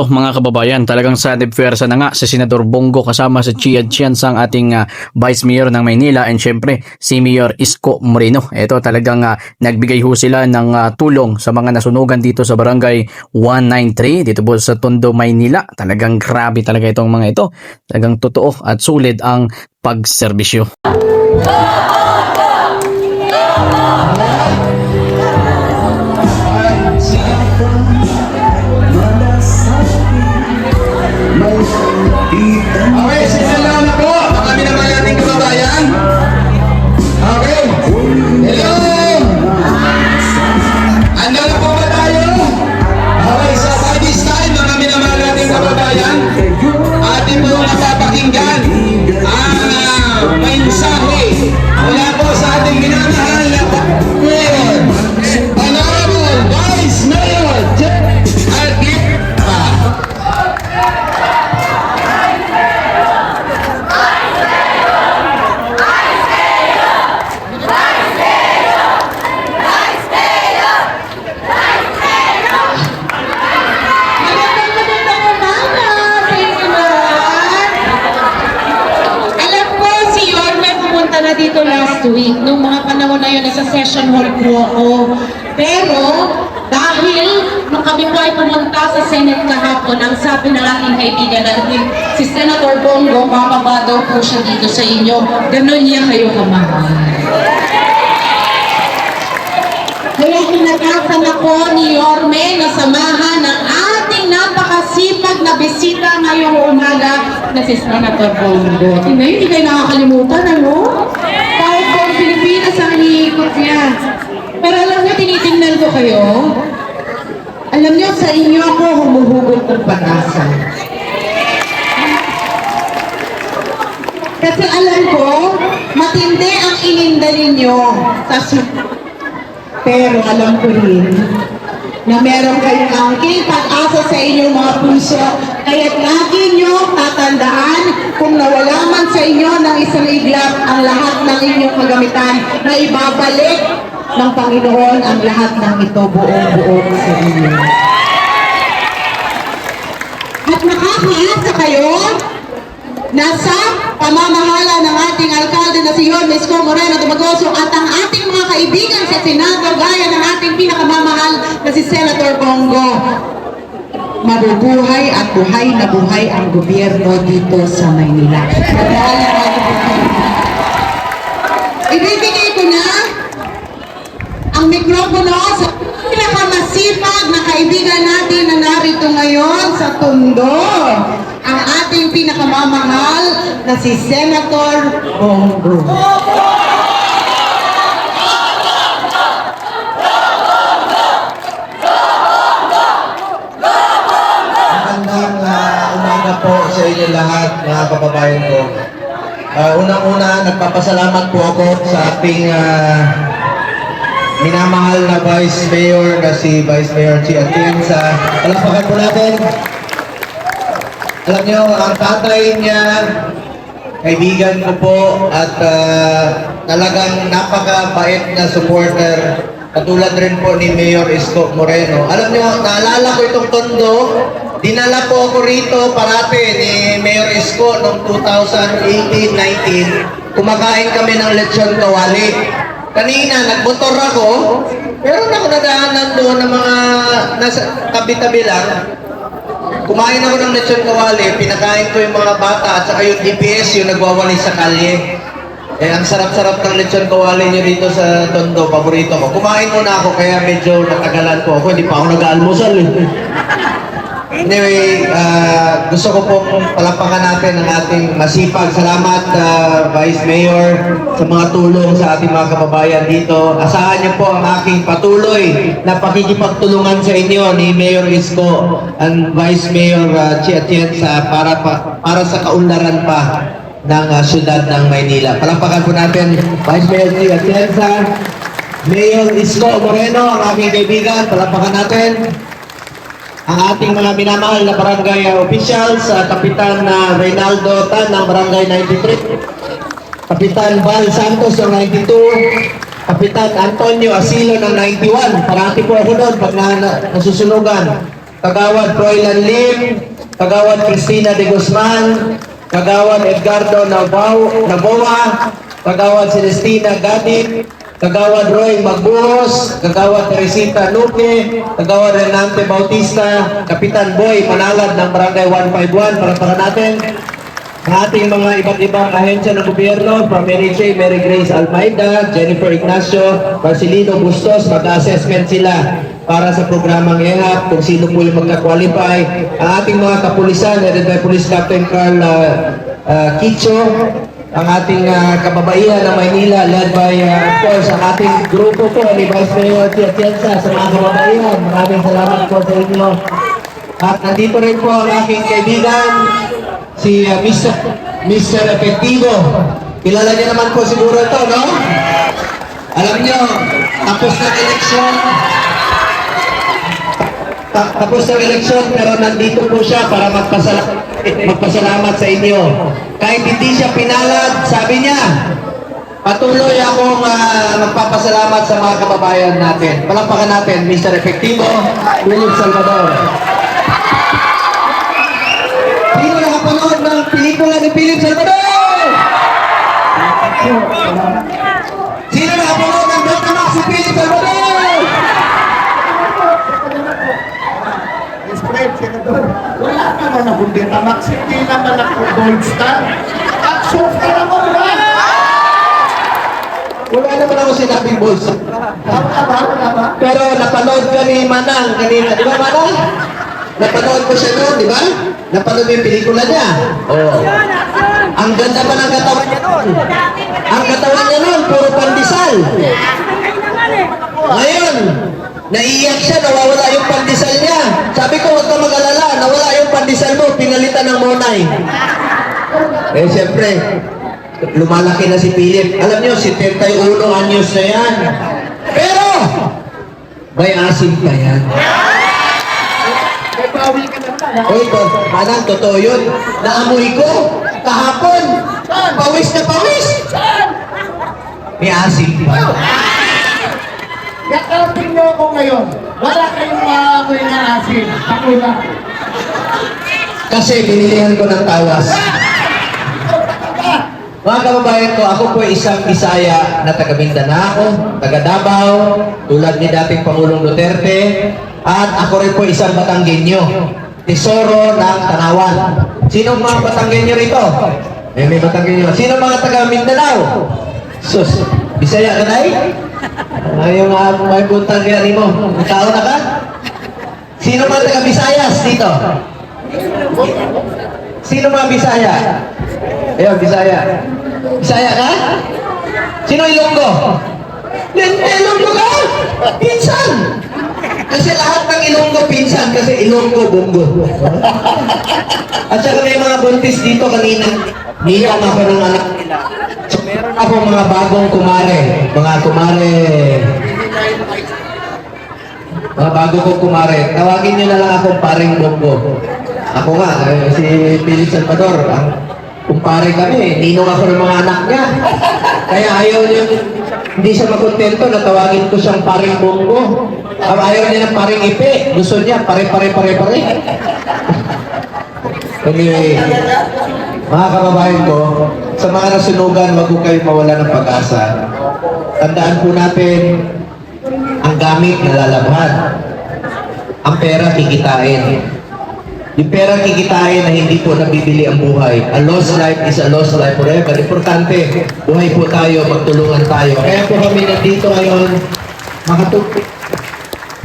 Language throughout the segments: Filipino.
Ito mga kababayan, talagang sa defersa na nga si Senador Bongo kasama si Chia Tiansang ating Vice Mayor ng Maynila and syempre si Mayor Isko Moreno. Ito talagang nagbigay ho sila ng tulong sa mga nasunugan dito sa Barangay 193 dito po sa Tondo, Maynila. Talagang grabe talaga itong mga ito. Talagang totoo at sulit ang pagserbisyo. Okay, sinala na po. Kami naman ating kababayan. Okay. Hello. Handa na po ba tayo? Okay, so by this time, kami naman ating kababayan, ating po napapakinggan ang mensahe mula po sa ating minamahal na Mayor, Honorable Vice Mayor Alvin Pa. Dito last week, nung mga panahon na yun, nasa session hall po ako. Pero, dahil nung kami po ay pumunta sa Senate kahapon, ang sabi ng aking kaibigan natin, si Senator Bongo, bababa daw po siya dito sa inyo. Ganon niya kayo kamahal. Kaya kinagasan ako ni Yorme na samahan ng ating napakasipag na bisita ngayong umaga na si Senator Bongo. Hindi kayo nakakalimutan, ano? Kahit po ang Pilipinas ang iniikot niya. Pero alam niyo, tinitingnan ko kayo. Alam niyo, sa inyo ako humuhugot ng pag-asa. Kasi alam ko, matindi ang ininda ninyo sa pero alam ko rin na meron kayong angking pag-asa sa inyong mga puso. Kaya't lagi nyo tatandaan kung nawala man sa inyo ng isang iglap ang lahat ng inyong kagamitan na ibabalik ng Panginoon ang lahat ng ito buong-buong sa inyo. At makakaasa kayo na sa pamamahala ng ating alkalde na si Yorme Isko Moreno Dumagoso at ang ating mga kaibigan sa Senado gaya ng ating pinakamamahal na si Senator Bongo, mabubuhay at buhay na buhay ang gobyerno dito sa Maynila. Ibibigay ko na ang mikropono sa pinakamasipag na kaibigan natin na narito ngayon sa Tondo, ang ating pinakamamahal na si Senator Bongo. Magandang umaga po sa inyo lahat, mga kababayan ko. Unang-una, nagpapasalamat po ako sa ating minamahal na Vice Mayor na si Vice Mayor Chia Tiansang. Palapakan po natin. Alam niyo, ang tatay niya, kaibigan ko po at talagang napakabait na supporter. Katulad rin po ni Mayor Isko Moreno. Alam niyo, naalala ko itong Tondo, dinala po ako rito parati ni Mayor Isko noong 2018-19. Kumakain kami ng lechon kawali. Kanina, nagmotor ako, pero nadaanan doon ng mga nasa tabi-tabi lang. Kumain ako ng lechon kawali, pinakain ko yung mga bata at saka yung DPS yung nagwawali sa kalye. Ang sarap-sarap ng lechon kawali nyo dito sa Tondo, paborito ko. Kumain muna ako kaya medyo natagalan po ako, hindi pa ako nag-aalmusal eh. Anyway, gusto ko pong palapakan natin ang ating masipag. Salamat Vice Mayor sa mga tulong sa ating mga kababayan dito. Asahan niyo po ang aking patuloy na pakikipagtulungan sa inyo ni Mayor Isko and Vice Mayor Chia Tiansang para sa kaunlaran pa ng syudad ng Maynila. Palapakan po natin Vice Mayor Chia Tiansang, Mayor Isko Moreno, ang aking kaibigan. Palapakan natin ang ating mga minamahal na barangay officials, Kapitan Reynaldo Tan ng Barangay 93, Kapitan Val Santos ng 92, Kapitan Antonio Asilo ng 91. Parati po ako doon pag nasusunugan. Kagawad Froilan Lim, Kagawad Cristina de Guzman, Kagawad Edgardo Naboa, Kagawad Celestina Gadit, Kagawad Roy Magbuhos, Kagawad Teresita Luque, Kagawad Renante Bautista, Kapitan Boy Manalad ng Barangay 151, para natin. Ang ating mga iba't ibang ahensya ng gobyerno, from NHA, Mary Grace Almeida, Jennifer Ignacio, Marcelino Bustos, mag-assessment sila para sa programang EHAP, kung sino po yung magka-qualify. Ang ating mga kapulisan, headed by Police Captain Carl Kicho, ang ating kababaihan ng Maynila, led by, of course, ang ating grupo po ni Vice Mayor Tiatienza, sa mga kababaihan. Maraming salamat po sa inyo. At nandito rin po ang aking kaibigan, si Mr. Efectivo. Kilala niyo naman po siguro ito, no? Alam niyo, tapos ng eleksyon, pero nandito po siya para magpasalamat sa inyo. Kahit hindi siya pinalad, sabi niya, patuloy akong magpapasalamat sa mga kababayan natin. Palakpakan natin, Mr. Efectivo, Philip Salvador. Sino nakapanood ng pelikula ni Philip Salvador? Sino nakapanood ng Betamax si Philip Salvador? Wala naman ako Betamax, hindi naman ako Gold Star. Action ka naman ba? Wala naman ako sinabing bolsa. Wala ba? Pero napanood ka ni Manang kanina. Di ba, Manang? Napanood ko siya noon, di ba? Napanood mo yung pelikula niya. Oo. Ang ganda pa ng katawan niya noon. Ang katawan niya noon, puro pandesal. Ngayon, naiiyak siya, nawawala yung pandesal niya. Sabi ko, huwag ka mag-alala, nawala yung pandesal mo, pinalitan ng monay. Eh, siyempre, lumalaki na si Philip. Alam niyo, 71 anyos na yan. Pero, may asim pa yan. May bawi ka na pala. Uy, Manang, totoo yun. Naamoy ko, kahapon, pawis na pawis. May asim pa. Yakapin niyo ako ngayon. Wala kayong maamoy na asin. Ako lang. Kasi binilihan ko ng tawas. Mga kababayan ko, ako po isang Bisaya na taga Mindanao, taga Davao, tulad ni dating Pangulong Duterte, at ako rin po isang Batanggenyo, tesoro ng Tanawan. Sino mga Batanggenyo rito? May Batanggenyo. Sino mga taga Mindanao? Sus, Bisaya ka na Ayaw nga may puntang gari mo. Tao na ka? Sino mga taga Visayas dito? Sino mga Bisaya? Ayun, Bisaya. Bisaya ka? Sino Ilonggo? Ilonggo ka? Pinsan! Kasi lahat ng Ilonggo pinsan, kasi Ilonggo bonggo. At saka may mga buntis dito kanina. Niyang ako ng anak nila. So meron ako mga bagong kumare. Mga bago kong kumare. Tawagin nyo na lang akong paring bonggo. Ako nga, si Philip Salvador, kumpare kami, ninong ako ng mga anak niya. Kaya ayaw niya, hindi siya makontento na tawagin ko siyang paring bonggo. Ayaw niya ng paring ipe. Gusto niya, pare. Anyway, mga kababayan ko, sa mga nasunugan, wag ko kayo mawala ng pag-asa. Tandaan po natin, ang gamit nalalabhan. Ang pera kikitain. Yung pera kikitain na hindi po nabibili ang buhay. A lost life is a lost life forever. Importante, buhay po tayo, magtulungan tayo. Kaya po kami nandito ngayon,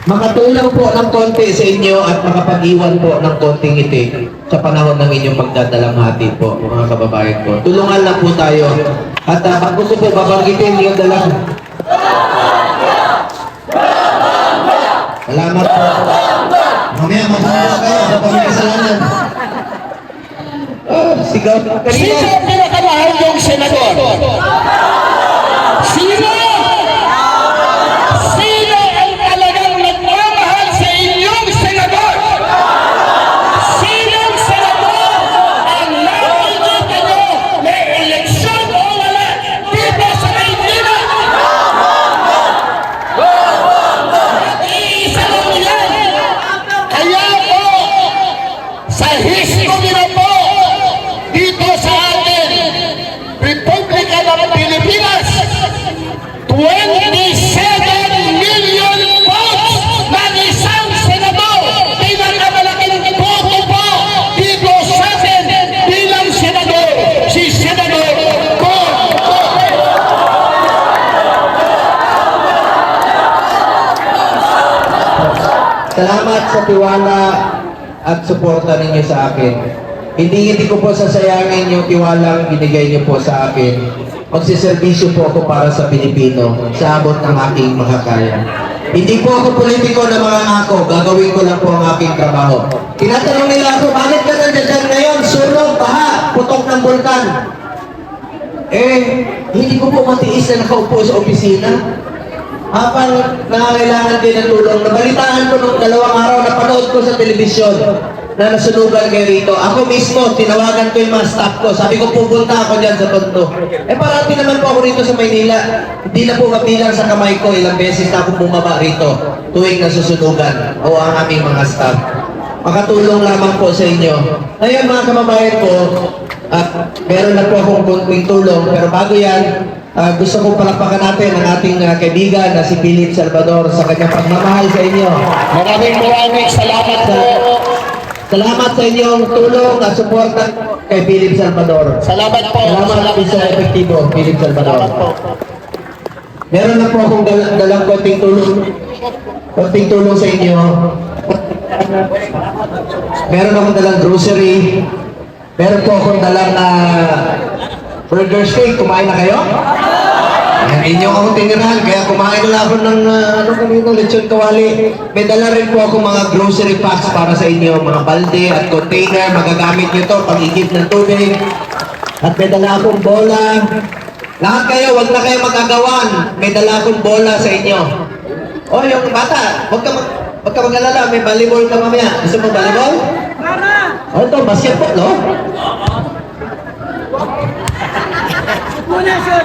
makatulong po ng konti sa inyo at makapag-iwan po ng konting ngiti sa panahon ng inyong pagdadalamhati po, mga kababayan ko. Tulungan lang po tayo. At bago ko po babanggitin yung dalang. Salamat po. Mamaya mabuhay kayo sa pamikasalanan. Sigaw. Sino ang pinakamahal yung senador? Sino? Sino ang talagang nagmamahal sa inyong senador? Sinong senador ang nakikita nyo may eleksyon o wala dito sa Maynila? Iisa lang yan. Kaya million votes ng isang senador. Pinakamalaking boto po dito sa atin bilang senador, si Senador Bongo. Salamat sa tiwala at suporta ninyo sa akin. Hindi ko po sasayangin yung tiwalang binigay niyo po sa akin. Magsiservisyo po ako para sa Pilipino sa abot ng aking makakaya. Hindi po ako politiko na mga ako. Gagawin ko lang po ang aking trabaho. Tinatanong nila ako, bakit ka nandiyan ngayon? Sunog, baha, putok ng bulkan. Hindi ko po matiis na nakaupo sa opisina. Habang nangangailangan din ng tulong, nabalitaan ko nung 2 araw, napanood ko sa telebisyon na nasunugan kayo rito. Ako mismo, tinawagan ko yung mga staff ko. Sabi ko, pupunta ako dyan sa Tondo. Parati naman po ako rito sa Maynila. Hindi na po mabilang sa kamay ko. Ilang beses na ako bumaba rito tuwing nasusunugan o ang aming mga staff. Makatulong lamang po sa inyo. Ngayon mga kababayan ko, meron na po akong kunting tulong. Pero bago yan, gusto kong palakpakan natin ang ating kaibigan na si Philip Salvador sa kanyang pagmamahal sa inyo. Maraming salamat po. Salamat sa inyong tulong at suporta kay Philip Salvador. Salamat po. Salamat sa epektibo, Philip Salvador. Salamat po. Meron na po akong dalang konting tulong sa inyo. Meron akong dalang grocery. Meron po akong dalang burger steak. Kumain na kayo? Hindi nyo akong tinirahan, kaya kumain na ako ng lechon kawali. May dala rin po ako mga grocery packs para sa inyo, mga balde at container. Magagamit nyo to pag-igib ng tubig. At may dala akong bola. Lahat kayo, wag na kayo mag-agawan. May dala akong bola sa inyo. O, yung bata, wag ka mag-alala, may volleyball ka mamaya. Gusto mo volleyball? O, ito, basketball, no? Muna, sir.